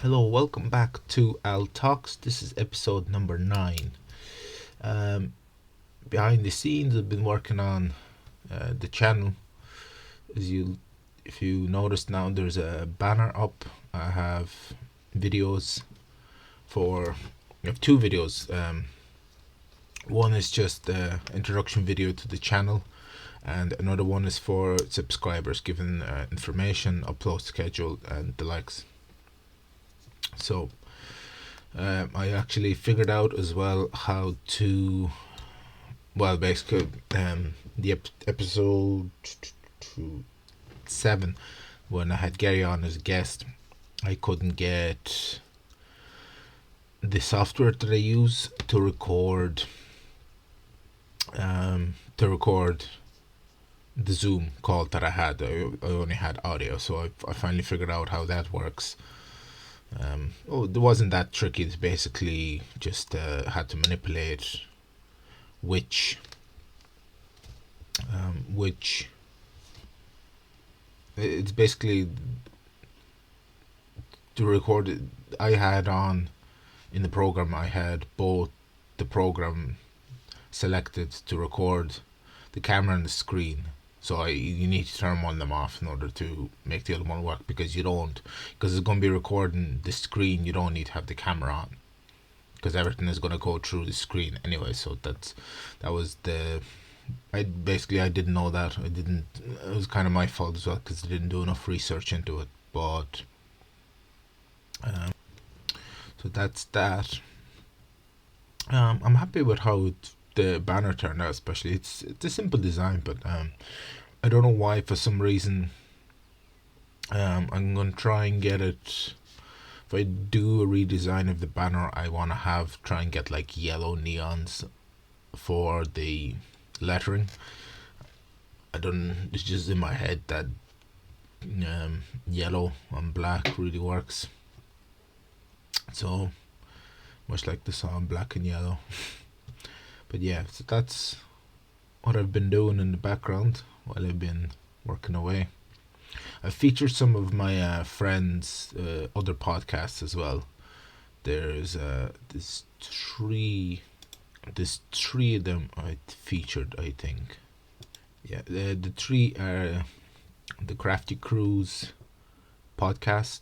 Hello, welcome back to Al Talks. This is episode number 9. Um, Behind the scenes, I've been working on the channel. As you, if you notice now, there's a banner up. I have videos I have two videos. One is just the introduction video to the channel, and another one is for subscribers, giving information, upload schedule, and the likes. So I actually figured out as well how to, basically, the episode 7, when I had Gary on as a guest, I couldn't get the software that I use to record the Zoom call that I had. I only had audio, so I finally figured out how that works. It wasn't that tricky. It's basically just had to manipulate which it's basically to record it. I had on in the program, I had both the program selected to record the camera and the screen. So you need to turn one of them off in order to make the other one work, because it's going to be recording the screen. You don't need to have the camera on, because everything is going to go through the screen anyway. So that was I didn't know that. It was kind of my fault as well, because I didn't do enough research into it. But so that's that. I'm happy with how the banner turned out. Especially, it's a simple design, but I don't know why, for some reason, I'm going to try and get it. If I do a redesign of the banner, I want to try and get like yellow neons for the lettering. It's just in my head that yellow on black really works. So, much like the song Black and Yellow. But yeah, so that's what I've been doing in the background while I've been working away. I've featured some of my friends' other podcasts as well. There's three of them I featured, I think. Yeah, the three are the Crafty Cruise podcast.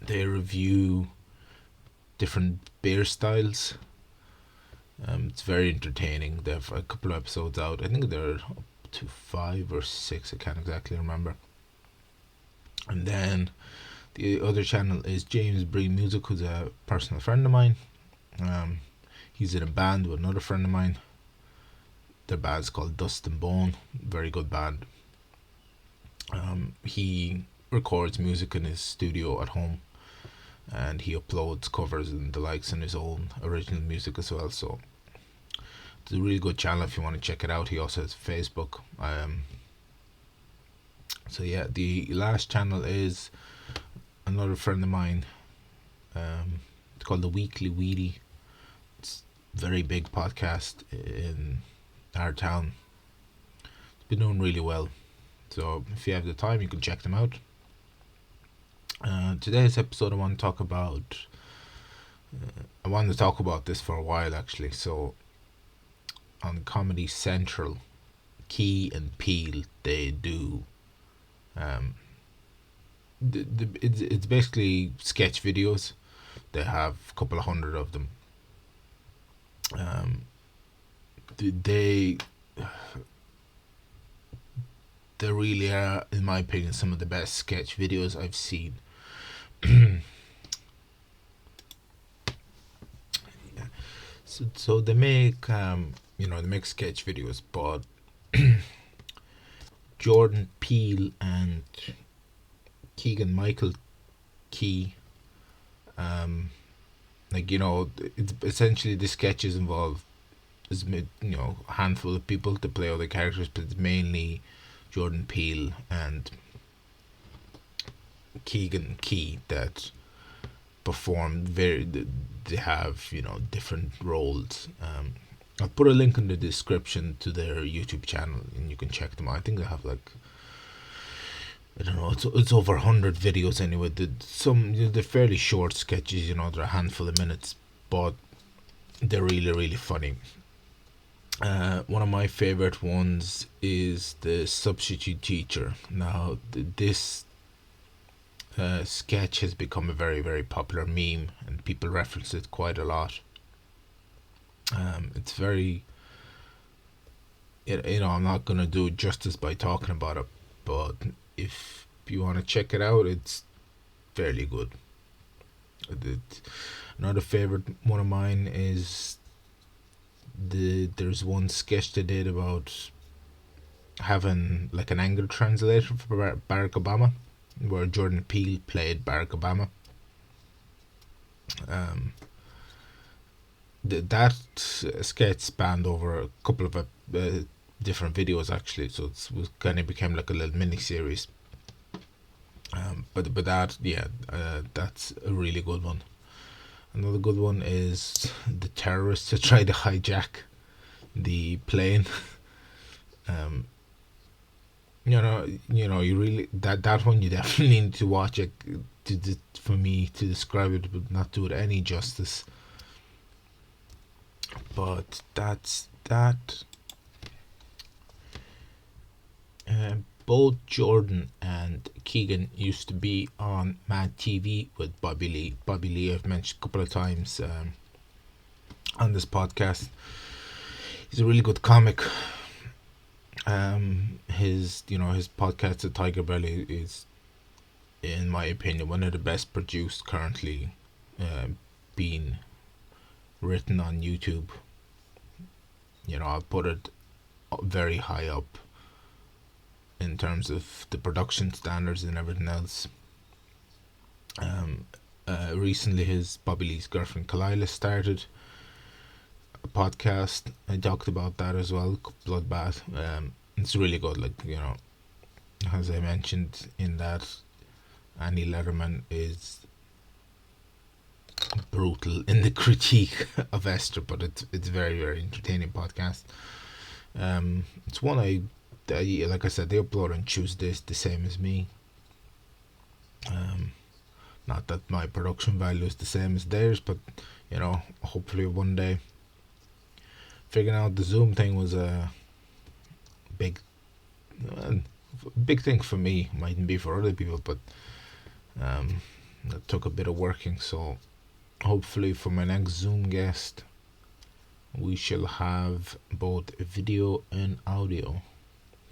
They review different beer styles. It's very entertaining. They have a couple of episodes out. I think they're up to 5 or 6. I can't exactly remember. And then the other channel is James Bree Music, who's a personal friend of mine. He's in a band with another friend of mine. Their band's called Dust and Bone. Very good band. He records music in his studio at home, and he uploads covers and the likes in his own original music as well. So it's a really good channel if you want to check it out. He also has Facebook. So yeah, the last channel is another friend of mine. It's called The Weekly Weedy. It's a very big podcast in our town. It's been doing really well. So if you have the time, you can check them out. Today's episode, I want to talk about this for a while actually. So on Comedy Central, Key and Peele, they do it's basically sketch videos. They have a couple of hundred of them. They really are, in my opinion, some of the best sketch videos I've seen. So they make they make sketch videos, but Jordan Peele and Keegan Michael Key, it's essentially the sketches involve a handful of people to play other characters, but it's mainly Jordan Peele and Keegan Key that perform. They have different roles. I'll put a link in the description to their YouTube channel, and you can check them out. I think they have like I don't know. It's over 100 videos anyway. They're fairly short sketches. They're a handful of minutes, but they're really really funny. One of my favorite ones is the substitute teacher. Now, this sketch has become a very very popular meme, and people reference it quite a lot. It's very, I'm not gonna do it justice by talking about it, but if you want to check it out, it's fairly good. Another favorite one of mine is there's one sketch they did about having like an anger translator for Barack Obama, where Jordan Peele played Barack Obama. Um, that sketch spanned over a couple of different videos actually, so it was kind of became like a little mini series. But that, yeah, that's a really good one. Another good one is the terrorists that tried to hijack the plane. um, you really that one you definitely need to watch it for me to describe it would not do it any justice. But that's that. Both Jordan and Keegan used to be on Mad TV with Bobby Lee. Bobby Lee I've mentioned a couple of times on this podcast. He's a really good comic. His podcast, The Tiger Belly, is, in my opinion, one of the best produced currently being written on YouTube. I'll put it very high up in terms of the production standards and everything else. Recently, his Bobby Lee's girlfriend Kalila started a podcast. I talked about that as well, Bloodbath. It's really good. As I mentioned in that, Annie Letterman is brutal in the critique of Esther, but it's very very entertaining podcast. It's one like I said, they upload on Tuesdays, the same as me. Not that my production value is the same as theirs, but hopefully one day. Figuring out the Zoom thing was a big, big thing for me. Mightn't be for other people, but that took a bit of working. So hopefully for my next Zoom guest, we shall have both video and audio.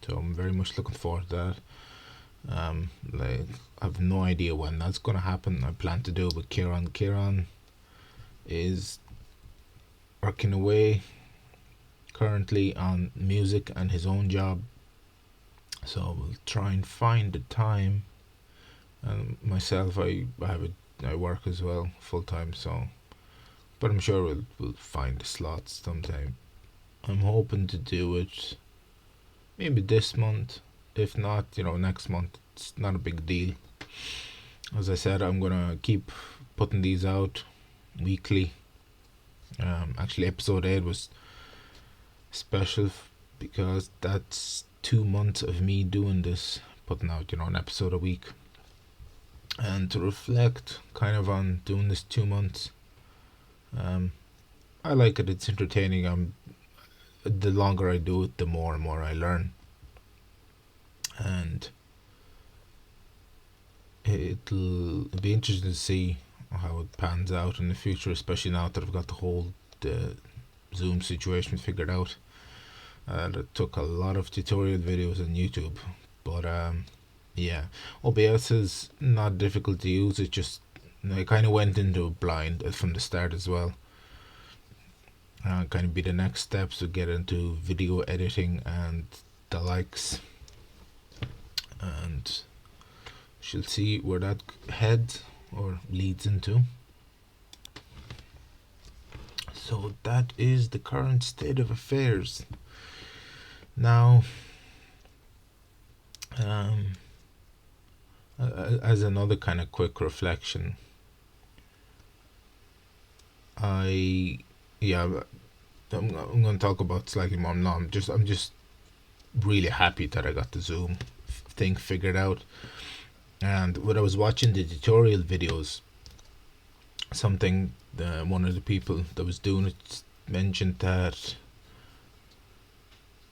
So I'm very much looking forward to that. I have no idea when that's gonna happen. I plan to do it with Kieran. Kieran is working away currently on music and his own job, so we'll try and find the time. And myself, I work as well full time, so but I'm sure we'll find the slots sometime. I'm hoping to do it maybe this month. If not, next month. It's not a big deal. As I said, I'm gonna keep putting these out weekly. Actually, episode 8 was special because that's 2 months of me doing this, putting out an episode a week, and to reflect kind of on doing this 2 months. I like it. It's entertaining. The longer I do it, the more and more I learn, and it'll be interesting to see how it pans out in the future, especially now that I've got the whole Zoom situation figured out. It took a lot of tutorial videos on YouTube, but yeah, OBS is not difficult to use. It just I kind of went into it blind from the start as well. Kind of be the next steps to get into video editing and the likes, and she'll see where that heads or leads into. So that is the current state of affairs. Now, as another kind of quick reflection, I'm going to talk about slightly more. No, I'm just really happy that I got the Zoom thing figured out. And when I was watching the tutorial videos, something one of the people that was doing it mentioned that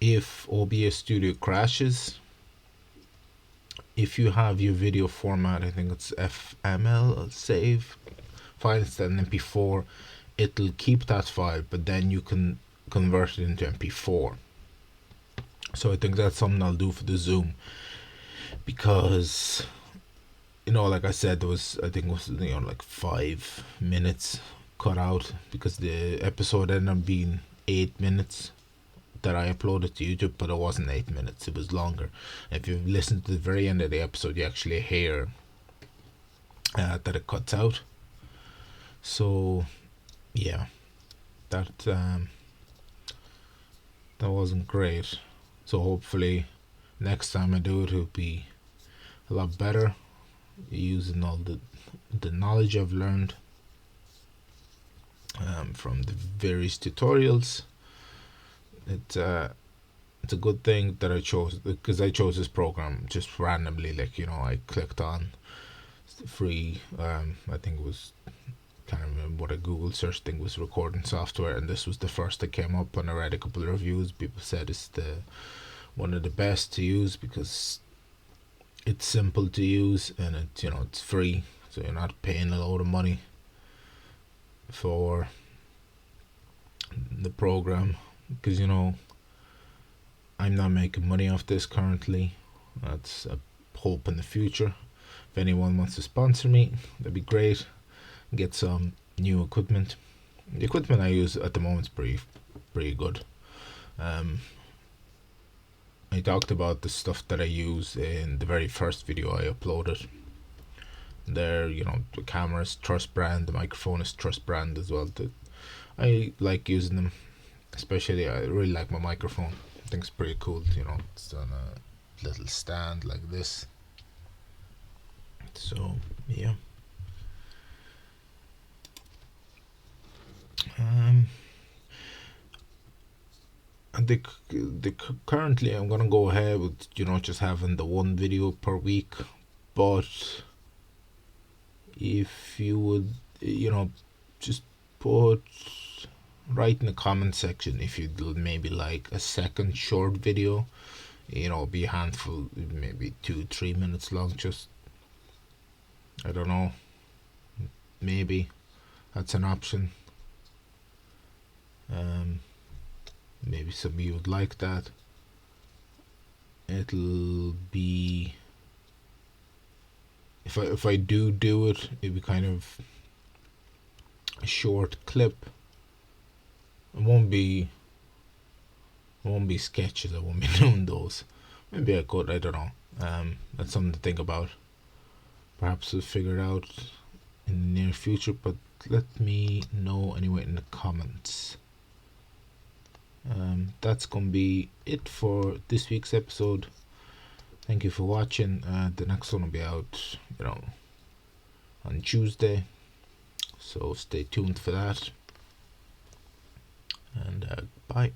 if OBS Studio crashes, if you have your video format, I think it's FML save file instead of MP4, it'll keep that file, but then you can convert it into MP4. So I think that's something I'll do for the Zoom, because like I said, there was, I think it was like 5 minutes cut out, because the episode ended up being 8 minutes that I uploaded to YouTube, but it wasn't 8 minutes, it was longer. If you listen to the very end of the episode, you actually hear that it cuts out. So yeah, that wasn't great. So hopefully next time I do it, it'll be a lot better, using all the knowledge I've learned from the various tutorials. It's a good thing that I chose, because I chose this program just randomly. Like, I clicked on free, I think it was, can't remember what a Google search thing was, recording software, and this was the first that came up. And I read a couple of reviews. People said it's one of the best to use, because it's simple to use, and it's free, so you're not paying a load of money for the program. Because I'm not making money off this currently. That's a hope in the future. If anyone wants to sponsor me, that'd be great. Get some new equipment. The equipment I use at the moment is pretty good. I talked about the stuff that I use in the very first video I uploaded. There, the camera's Trust brand, the microphone is Trust brand as well. I like using them, especially I really like my microphone. I think it's pretty cool. It's on a little stand like this. So yeah. Currently I'm gonna go ahead with just having the one video per week, but if you would just write in the comment section if you'd maybe like a second short video, be a handful, maybe 2-3 minutes long, just, I don't know, maybe that's an option. Maybe some of you would like that. It'll be, if I do it, it'll be kind of a short clip. It won't be sketches. I won't be doing those. Maybe I could, I don't know. That's something to think about. Perhaps we'll figure it out in the near future, but let me know anyway in the comments. That's gonna be it for this week's episode. Thank you for watching. The next one will be out on Tuesday, so stay tuned for that, and bye.